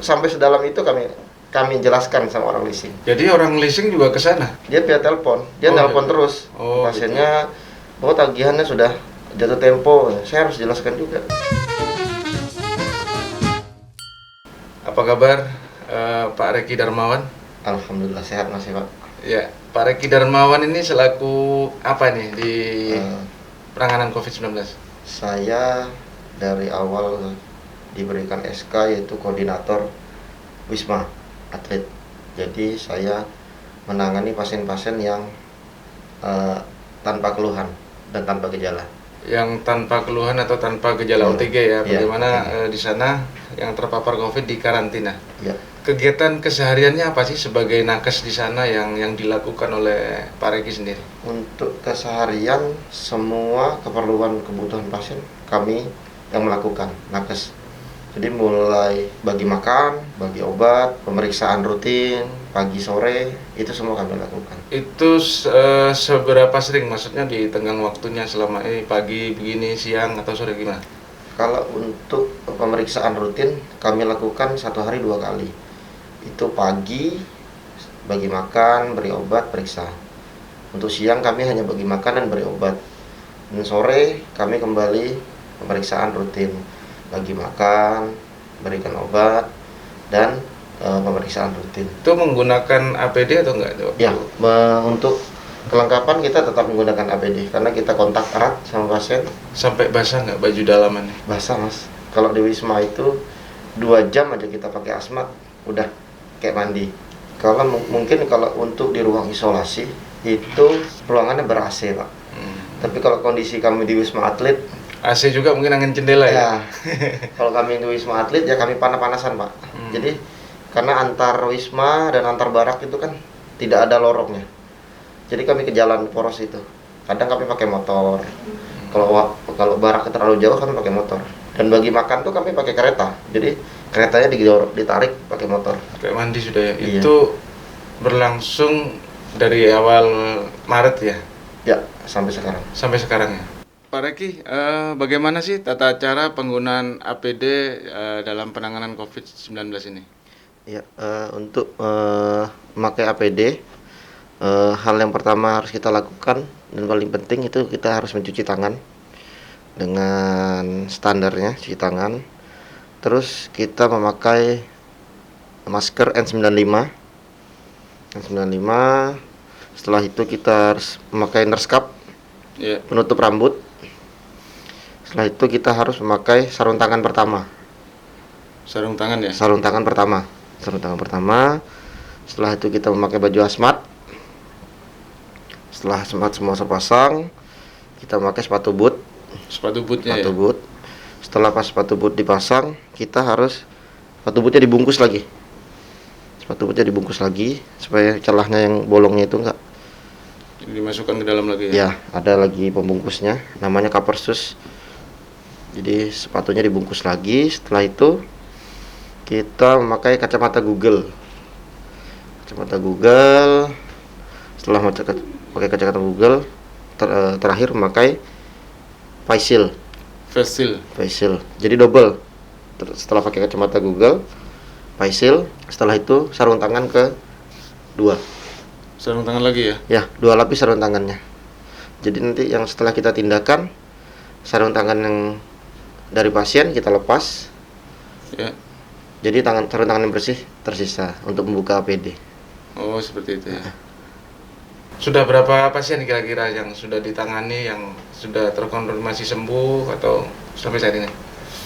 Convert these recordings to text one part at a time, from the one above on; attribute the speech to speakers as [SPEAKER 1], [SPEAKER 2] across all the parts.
[SPEAKER 1] Sampai sedalam itu kami jelaskan sama orang leasing.
[SPEAKER 2] Jadi orang leasing juga ke sana?
[SPEAKER 1] Dia via telepon, dia nelpon terus. Pasiennya, bahwa tagihannya sudah jatuh tempo. Saya harus jelaskan juga.
[SPEAKER 2] Apa kabar Pak Reki Darmawan?
[SPEAKER 1] Alhamdulillah sehat masih Pak.
[SPEAKER 2] Ya, Pak Reki Darmawan ini selaku apa nih di penanganan COVID-19?
[SPEAKER 1] Saya dari awal diberikan SK yaitu koordinator Wisma Atlet. Jadi saya menangani pasien-pasien yang tanpa keluhan dan tanpa gejala.
[SPEAKER 2] Yang tanpa keluhan atau tanpa gejala OTG ya? Bagaimana di sana yang terpapar COVID di karantina?
[SPEAKER 1] Ya.
[SPEAKER 2] Kegiatan kesehariannya apa sih sebagai nakes di sana yang dilakukan oleh Pak Reki sendiri?
[SPEAKER 1] Untuk keseharian semua keperluan kebutuhan pasien kami yang melakukan nakes. Jadi mulai bagi makan, bagi obat, pemeriksaan rutin, pagi sore, itu semua kami lakukan.
[SPEAKER 2] Itu seberapa sering, maksudnya di tenggang waktunya selama ini, pagi, begini, siang, atau sore gimana?
[SPEAKER 1] Kalau untuk pemeriksaan rutin, kami lakukan 1 hari 2 kali. Itu pagi, bagi makan, beri obat, periksa. Untuk siang kami hanya bagi makan dan beri obat. Dan sore kami kembali pemeriksaan rutin. Bagi makan, berikan obat, dan pemeriksaan rutin.
[SPEAKER 2] Itu menggunakan APD atau enggak?
[SPEAKER 1] Ya, untuk kelengkapan kita tetap menggunakan APD karena kita kontak erat sama pasien.
[SPEAKER 2] Sampai basah nggak baju dalamannya?
[SPEAKER 1] Basah Mas. Kalau di Wisma itu 2 jam aja kita pakai asmat, udah kayak mandi. Kalau mungkin kalau untuk di ruang isolasi itu ruangannya ber-AC Pak. Tapi kalau kondisi kami di Wisma Atlet,
[SPEAKER 2] AC juga mungkin angin jendela ya?
[SPEAKER 1] Kalau kami di Wisma Atlet ya kami panas-panasan Pak. Jadi karena antar Wisma dan antar barak itu kan tidak ada lorongnya. Jadi kami ke jalan poros itu. Kadang kami pakai motor. Kalau barak terlalu jauh kami pakai motor. Dan bagi makan tuh kami pakai kereta. Jadi keretanya ditarik pakai motor.
[SPEAKER 2] Kayak mandi sudah ya?
[SPEAKER 1] Iya.
[SPEAKER 2] Itu berlangsung dari awal Maret ya?
[SPEAKER 1] Ya, sampai sekarang.
[SPEAKER 2] Sampai sekarang ya? Pak Reki, bagaimana sih tata cara penggunaan APD dalam penanganan COVID-19 ini?
[SPEAKER 1] Ya, untuk memakai APD, hal yang pertama harus kita lakukan dan paling penting itu kita harus mencuci tangan dengan standarnya cuci tangan. Terus kita memakai masker N95. Setelah itu kita harus memakai nurse cap, penutup rambut. Setelah itu kita harus memakai sarung tangan pertama.
[SPEAKER 2] Sarung tangan ya?
[SPEAKER 1] Sarung tangan pertama. Setelah itu kita memakai baju hazmat. Setelah hazmat semua terpasang, kita memakai sepatu boot.
[SPEAKER 2] Sepatu bootnya
[SPEAKER 1] sepatu boot. Setelah sepatu boot dipasang, sepatu bootnya dibungkus lagi. Supaya celahnya yang bolongnya itu enggak
[SPEAKER 2] dimasukkan ke dalam lagi ya?
[SPEAKER 1] Ya, ada lagi pembungkusnya, namanya cover shoes. Jadi sepatunya dibungkus lagi. Setelah itu kita memakai kacamata Google. Setelah pakai kacamata Google, terakhir memakai face shield. Jadi double. Setelah pakai kacamata Google, face shield. Setelah itu sarung tangan kedua.
[SPEAKER 2] Sarung tangan lagi ya?
[SPEAKER 1] Ya, 2 lapis sarung tangannya. Jadi nanti yang setelah kita tindakan, sarung tangan yang dari pasien kita lepas.
[SPEAKER 2] Ya.
[SPEAKER 1] Jadi sarung tangan yang bersih tersisa untuk membuka APD.
[SPEAKER 2] Oh, seperti itu ya. Sudah berapa pasien kira-kira yang sudah ditangani, yang sudah terkonfirmasi sembuh atau sampai saat ini?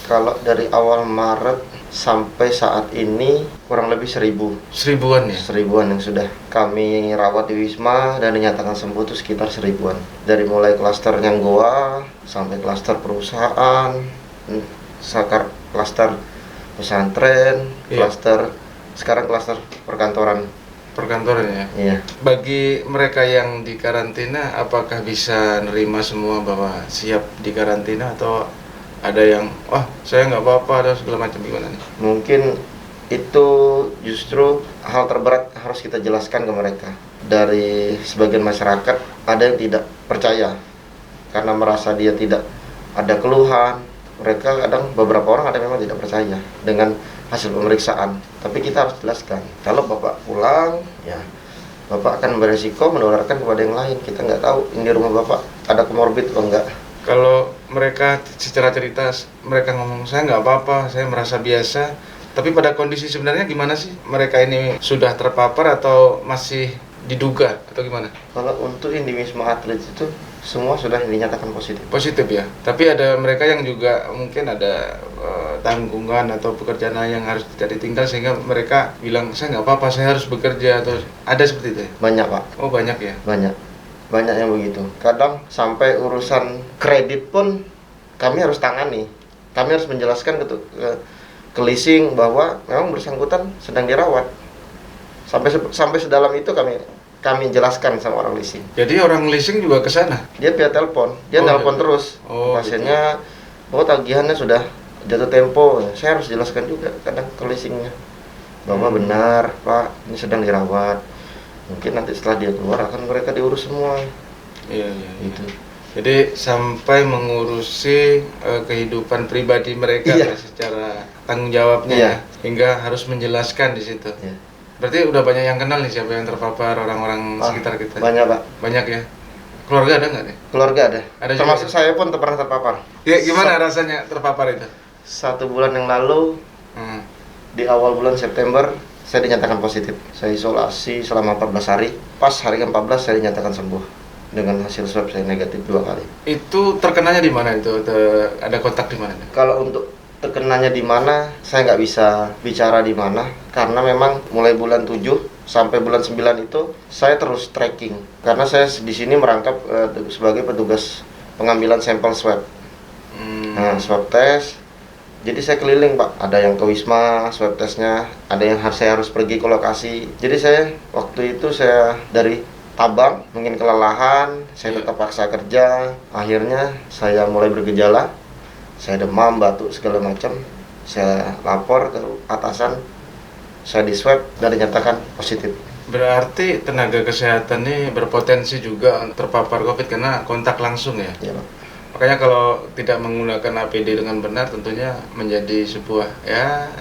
[SPEAKER 1] Kalau dari awal Maret sampai saat ini kurang lebih
[SPEAKER 2] 1000-an ya?
[SPEAKER 1] 1000-an yang sudah kami rawat di Wisma dan dinyatakan sembuh itu sekitar 1000-an. Dari mulai klaster yang goa sampai klaster perusahaan, klaster pesantren, sekarang klaster perkantoran
[SPEAKER 2] ya? Iya. Bagi mereka yang di karantina, apakah bisa nerima semua bahwa siap di karantina atau ada yang saya nggak apa-apa atau segala macam, gimana nih?
[SPEAKER 1] Mungkin itu justru hal terberat harus kita jelaskan ke mereka. Dari sebagian masyarakat ada yang tidak percaya karena merasa dia tidak ada keluhan. Mereka beberapa orang ada memang tidak percaya dengan hasil pemeriksaan. Tapi kita harus jelaskan, kalau Bapak pulang, ya Bapak akan beresiko menularkan kepada yang lain. Kita nggak tahu ini rumah Bapak ada komorbid atau enggak.
[SPEAKER 2] Kalau mereka secara cerita, mereka ngomong, saya nggak apa-apa, saya merasa biasa. Tapi pada kondisi sebenarnya gimana sih? Mereka ini sudah terpapar atau masih diduga atau gimana?
[SPEAKER 1] Kalau untuk yang di Wisma Atlet itu semua sudah dinyatakan positif.
[SPEAKER 2] Positif ya. Tapi ada mereka yang juga mungkin ada tanggungan atau pekerjaan yang harus tidak ditinggal sehingga mereka bilang saya nggak apa-apa, saya harus bekerja, atau ada seperti itu ya?
[SPEAKER 1] Banyak Pak.
[SPEAKER 2] Oh banyak ya?
[SPEAKER 1] Banyak yang begitu. Kadang sampai urusan kredit pun kami harus tangani. Kami harus menjelaskan ke leasing bahwa memang bersangkutan sedang dirawat. Sampai sedalam itu kami jelaskan sama orang leasing.
[SPEAKER 2] Jadi orang leasing juga ke sana?
[SPEAKER 1] Dia via telepon, dia telepon terus. Pasiennya, tagihannya sudah jatuh tempo. Saya harus jelaskan juga kadang ke leasingnya bahwa benar Pak, ini sedang dirawat. Mungkin nanti setelah dia keluar akan mereka diurus semua.
[SPEAKER 2] Iya.
[SPEAKER 1] Itu.
[SPEAKER 2] Jadi sampai mengurusi kehidupan pribadi mereka secara tanggung jawabnya ya, hingga harus menjelaskan di situ. Iya. Berarti udah banyak yang kenal nih siapa yang terpapar, orang-orang sekitar kita?
[SPEAKER 1] Banyak Pak.
[SPEAKER 2] Banyak ya? Keluarga ada nggak nih?
[SPEAKER 1] Keluarga ada. Termasuk
[SPEAKER 2] juga?
[SPEAKER 1] Saya pun pernah terpapar.
[SPEAKER 2] Ya, gimana rasanya terpapar itu?
[SPEAKER 1] 1 bulan yang lalu, di awal bulan September, saya dinyatakan positif. Saya isolasi selama 14 hari. Pas hari ke-14 saya dinyatakan sembuh. Dengan hasil swab saya negatif 2 kali.
[SPEAKER 2] Itu terkenanya di mana itu? Ada kontak di mana?
[SPEAKER 1] Kalau untuk terkenanya di mana, saya nggak bisa bicara di mana. Karena memang mulai bulan 7 sampai bulan 9 itu saya terus tracking. Karena saya di sini merangkap sebagai petugas pengambilan sampel swab. Nah, swab test. Jadi saya keliling Pak, ada yang ke Wisma swab testnya, ada yang saya harus pergi ke lokasi. Jadi saya waktu itu saya dari Tabang, mungkin kelelahan, saya tetap paksa kerja. Akhirnya saya mulai bergejala, saya demam, batuk segala macam. Saya lapor ke atasan, saya di swab dan dinyatakan positif.
[SPEAKER 2] Berarti tenaga kesehatan ini berpotensi juga terpapar COVID karena kontak langsung ya?
[SPEAKER 1] Iya Pak.
[SPEAKER 2] Makanya kalau tidak menggunakan APD dengan benar tentunya menjadi sebuah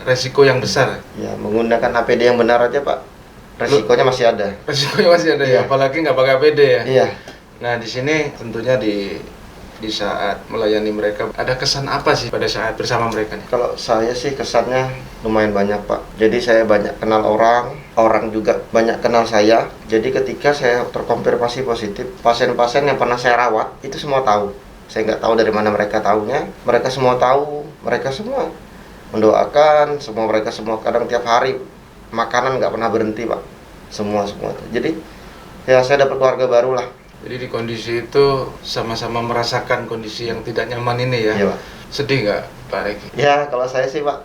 [SPEAKER 2] resiko yang besar.
[SPEAKER 1] Ya, menggunakan APD yang benar aja Pak, resikonya masih ada.
[SPEAKER 2] Resikonya masih ada ya, apalagi nggak pakai APD ya.
[SPEAKER 1] Iya.
[SPEAKER 2] Nah di sini tentunya di saat melayani mereka ada kesan apa sih pada saat bersama mereka nih?
[SPEAKER 1] Kalau saya sih kesannya lumayan banyak Pak. Jadi saya banyak kenal orang juga banyak kenal saya. Jadi ketika saya terkonfirmasi positif, pasien-pasien yang pernah saya rawat itu semua tahu. Saya nggak tahu dari mana mereka tahunya. Mereka semua tahu, mereka semua mendoakan, mereka semua kadang tiap hari makanan nggak pernah berhenti Pak. Semua. Jadi ya saya dapat keluarga baru lah.
[SPEAKER 2] Jadi di kondisi itu sama-sama merasakan kondisi yang tidak nyaman ini ya.
[SPEAKER 1] Iya Pak.
[SPEAKER 2] Sedih nggak Pak Reki?
[SPEAKER 1] Ya kalau saya sih Pak,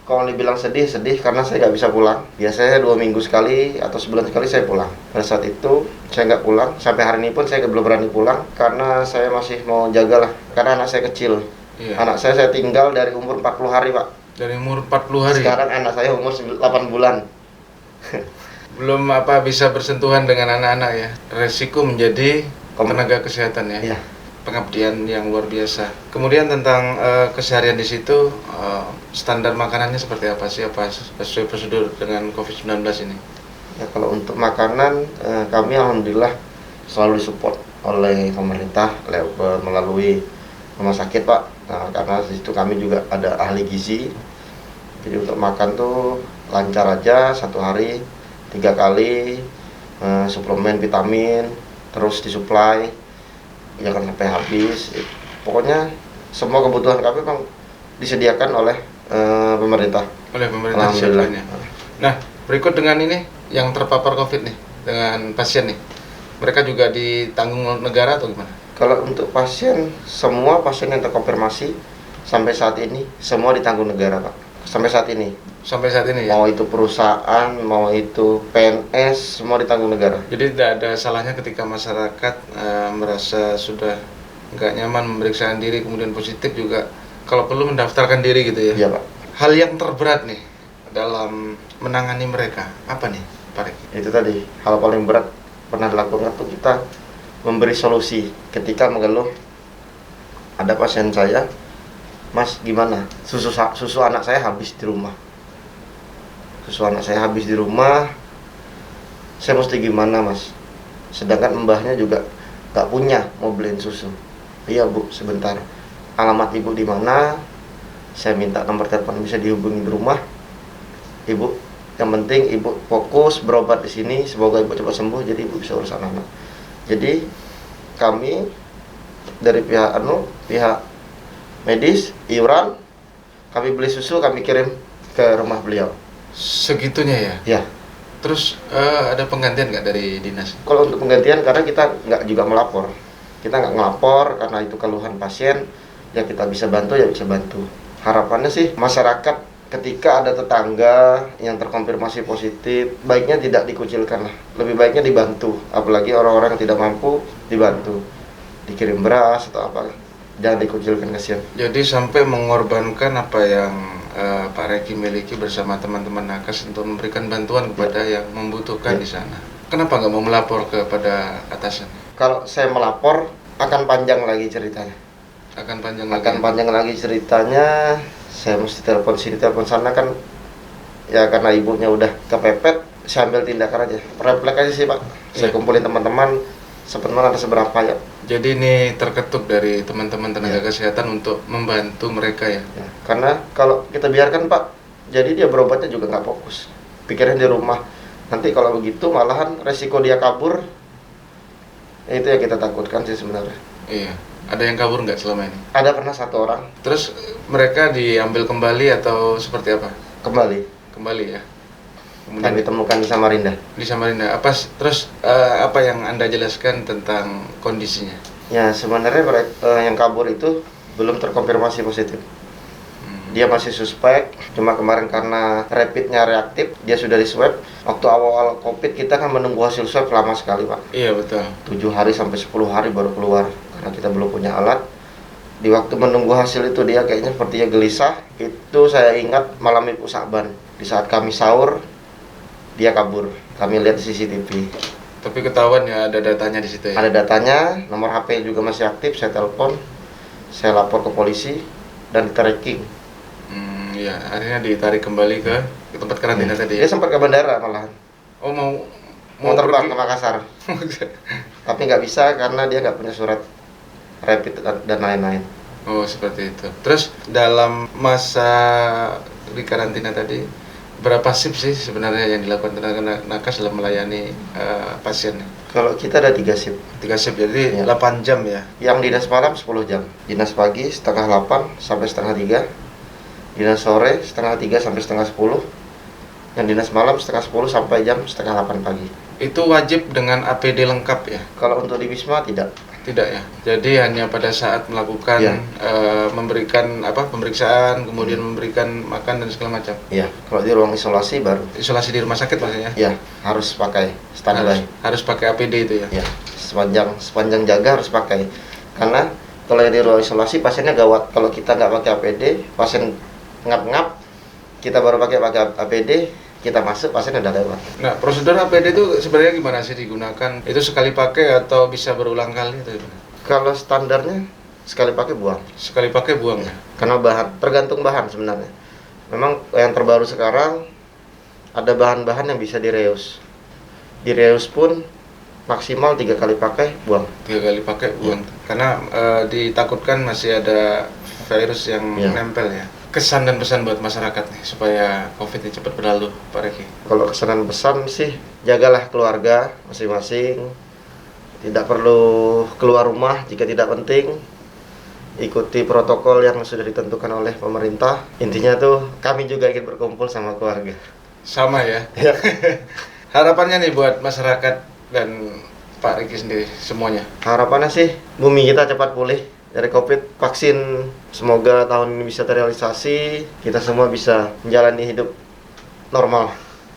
[SPEAKER 1] kalau dibilang sedih karena saya nggak bisa pulang. Biasanya 2 minggu sekali atau sebulan sekali saya pulang. Pada saat itu saya nggak pulang. Sampai hari ini pun saya belum berani pulang karena saya masih mau jagalah. Karena anak saya kecil.
[SPEAKER 2] Iya.
[SPEAKER 1] Anak saya tinggal dari umur 40 hari Pak.
[SPEAKER 2] Dari umur 40 hari?
[SPEAKER 1] Sekarang anak saya umur 8 bulan.
[SPEAKER 2] Belum bisa bersentuhan dengan anak-anak ya. Resiko menjadi tenaga kesehatan ya.
[SPEAKER 1] Iya.
[SPEAKER 2] Pengabdian yang luar biasa. Kemudian tentang keseharian di situ, standar makanannya seperti apa sih? Apa sesuai prosedur dengan COVID-19 ini?
[SPEAKER 1] Ya kalau untuk makanan, kami alhamdulillah selalu disupport oleh pemerintah melalui rumah sakit Pak. Nah, karena di situ kami juga ada ahli gizi. Jadi untuk makan tuh lancar aja, 1 hari 3 kali, suplemen vitamin, terus disuplai. Jangan sampai habis. Pokoknya semua kebutuhan kami memang disediakan oleh pemerintah.
[SPEAKER 2] Oleh pemerintah disiapkannya. Nah, berikut dengan ini yang terpapar COVID nih, dengan pasien nih. Mereka juga ditanggung negara atau gimana?
[SPEAKER 1] Kalau untuk pasien, semua pasien yang terkonfirmasi sampai saat ini semua ditanggung negara Pak. Sampai saat ini.
[SPEAKER 2] Sampai saat ini ya?
[SPEAKER 1] Mau itu perusahaan, mau itu PNS, semua ditanggung negara.
[SPEAKER 2] Jadi tidak ada salahnya ketika masyarakat merasa sudah nggak nyaman memeriksakan diri kemudian positif juga kalau perlu mendaftarkan diri gitu ya?
[SPEAKER 1] Iya Pak.
[SPEAKER 2] Hal yang terberat nih dalam menangani mereka apa nih Pak Reki?
[SPEAKER 1] Itu tadi hal paling berat pernah dilakukan tuh kita memberi solusi ketika mengeluh. Ada pasien saya, Mas gimana? Susu anak saya habis di rumah. susu anak saya habis di rumah, saya mesti gimana mas? Sedangkan mbahnya juga nggak punya mau beliin susu. Iya bu, sebentar. Alamat ibu di mana? Saya minta nomor telepon bisa dihubungi di rumah. Ibu, yang penting ibu fokus berobat di sini. Semoga ibu cepat sembuh. Jadi ibu bisa urus anak-anak. Jadi kami dari pihak medis, iuran, kami beli susu, kami kirim ke rumah beliau.
[SPEAKER 2] Segitunya ya?
[SPEAKER 1] Ya.
[SPEAKER 2] Terus ada penggantian nggak dari dinas?
[SPEAKER 1] Kalau untuk penggantian, karena kita nggak juga melapor. Kita nggak ngelapor karena itu keluhan pasien. Ya kita bisa bantu, ya bisa bantu. Harapannya sih masyarakat ketika ada tetangga yang terkonfirmasi positif, baiknya tidak dikucilkan lah. Lebih baiknya dibantu. Apalagi orang-orang yang tidak mampu, dibantu. Dikirim beras atau apa. Jangan dikucilkan, kasihan.
[SPEAKER 2] Jadi sampai mengorbankan apa yang Pak Reki miliki bersama teman-teman nakes untuk memberikan bantuan kepada yang membutuhkan di sana. Kenapa nggak mau melapor kepada atasan?
[SPEAKER 1] Kalau saya melapor akan panjang lagi ceritanya.
[SPEAKER 2] Akan panjang
[SPEAKER 1] lagi ceritanya. Saya mesti telepon sini, telepon sana kan. Ya karena ibunya udah kepepet, saya ambil tindakan aja. Refleks aja sih Pak. Saya kumpulin teman-teman, sebenarnya ada seberapa ya.
[SPEAKER 2] Jadi ini terketuk dari teman-teman tenaga kesehatan untuk membantu mereka ya?
[SPEAKER 1] Karena kalau kita biarkan Pak, jadi dia berobatnya juga nggak fokus. Pikirin di rumah. Nanti kalau begitu malahan resiko dia kabur. Itu yang kita takutkan sih sebenarnya.
[SPEAKER 2] Iya. Ada yang kabur nggak selama ini?
[SPEAKER 1] Ada, pernah 1 orang.
[SPEAKER 2] Terus mereka diambil kembali atau seperti apa?
[SPEAKER 1] Kembali
[SPEAKER 2] ya. Kemudian
[SPEAKER 1] kami temukan di Samarinda.
[SPEAKER 2] Di Samarinda. Terus apa yang Anda jelaskan tentang kondisinya?
[SPEAKER 1] Ya sebenarnya yang kabur itu belum terkonfirmasi positif. Dia masih suspek, cuma kemarin karena rapidnya reaktif, dia sudah di swab. Waktu awal-awal COVID kita kan menunggu hasil swab lama sekali Pak.
[SPEAKER 2] Iya betul.
[SPEAKER 1] 7 hari sampai 10 hari baru keluar, karena kita belum punya alat. Di waktu menunggu hasil itu dia kayaknya sepertinya gelisah. Itu saya ingat malam Ibu Saban. Di saat kami sahur, dia kabur. Kami lihat di CCTV.
[SPEAKER 2] Tapi ketahuan ya ada datanya di situ ya?
[SPEAKER 1] Ada datanya, nomor HP juga masih aktif, saya telepon. Saya lapor ke polisi dan di-tracking.
[SPEAKER 2] Iya, akhirnya ditarik kembali ke tempat karantina tadi.
[SPEAKER 1] Dia sempat ke bandara malahan.
[SPEAKER 2] Oh
[SPEAKER 1] mau terbang ke Makassar. Tapi nggak bisa karena dia nggak punya surat rapid dan lain-lain.
[SPEAKER 2] Oh seperti itu. Terus dalam masa di karantina tadi berapa shift sih sebenarnya yang dilakukan tenaga nakes dalam melayani pasien?
[SPEAKER 1] Kalau kita ada 3 shift.
[SPEAKER 2] 3 shift jadi 8 jam ya?
[SPEAKER 1] Yang dinas malam 10 jam. Dinas pagi setengah 8 sampai setengah 3. Dinas sore setengah 3 sampai setengah 10. Yang dinas malam setengah 10 sampai jam setengah 8 pagi.
[SPEAKER 2] Itu wajib dengan APD lengkap ya?
[SPEAKER 1] Kalau untuk di Wisma tidak.
[SPEAKER 2] Tidak ya? Jadi hanya pada saat melakukan memberikan pemeriksaan, kemudian memberikan makan dan segala macam?
[SPEAKER 1] Iya, kalau di ruang isolasi baru.
[SPEAKER 2] Isolasi di rumah sakit maksudnya?
[SPEAKER 1] Iya, harus pakai standby.
[SPEAKER 2] Harus pakai APD itu ya?
[SPEAKER 1] Iya, sepanjang jaga harus pakai. Karena kalau yang di ruang isolasi pasiennya gawat. Kalau kita nggak pakai APD, pasien ngap-ngap, kita baru pakai APD, kita masuk pasien udah lewat.
[SPEAKER 2] Nah, prosedur APD itu sebenarnya gimana sih digunakan? Itu sekali pakai atau bisa berulang kali atau gimana?
[SPEAKER 1] Kalau standarnya sekali pakai buang.
[SPEAKER 2] Sekali pakai buang ya?
[SPEAKER 1] Karena tergantung bahan sebenarnya. Memang yang terbaru sekarang ada bahan-bahan yang bisa direus. Direus pun maksimal 3 kali pakai buang.
[SPEAKER 2] 3 kali pakai buang. Karena ditakutkan masih ada virus yang nempel ya. Kesan dan pesan buat masyarakat nih supaya COVID ini cepat berlalu, Pak Reki.
[SPEAKER 1] Kalau kesan dan pesan sih, jagalah keluarga masing-masing. Tidak perlu keluar rumah jika tidak penting. Ikuti protokol yang sudah ditentukan oleh pemerintah. Intinya tuh kami juga ingin berkumpul sama keluarga.
[SPEAKER 2] Sama ya. Harapannya nih buat masyarakat dan Pak Reki sendiri semuanya.
[SPEAKER 1] Harapannya sih bumi kita cepat pulih dari COVID, vaksin semoga tahun ini bisa terrealisasi, kita semua bisa menjalani hidup normal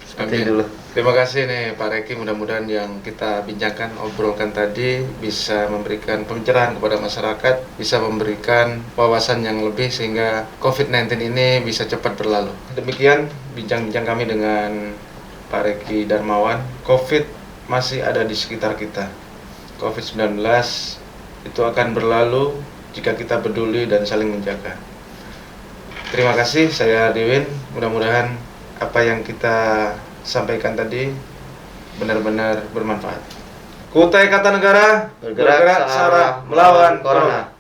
[SPEAKER 1] seperti dulu.
[SPEAKER 2] Terima kasih nih Pak Reki, mudah-mudahan yang kita bincangkan, obrolkan tadi bisa memberikan pencerahan kepada masyarakat, bisa memberikan wawasan yang lebih sehingga COVID-19 ini bisa cepat berlalu. Demikian bincang-bincang kami dengan Pak Reki Darmawan. COVID masih ada di sekitar kita. COVID-19 itu akan berlalu jika kita peduli dan saling menjaga. Terima kasih, saya Dewin. Mudah-mudahan apa yang kita sampaikan tadi benar-benar bermanfaat. Kutai Kartanegara bergerak searah melawan Corona.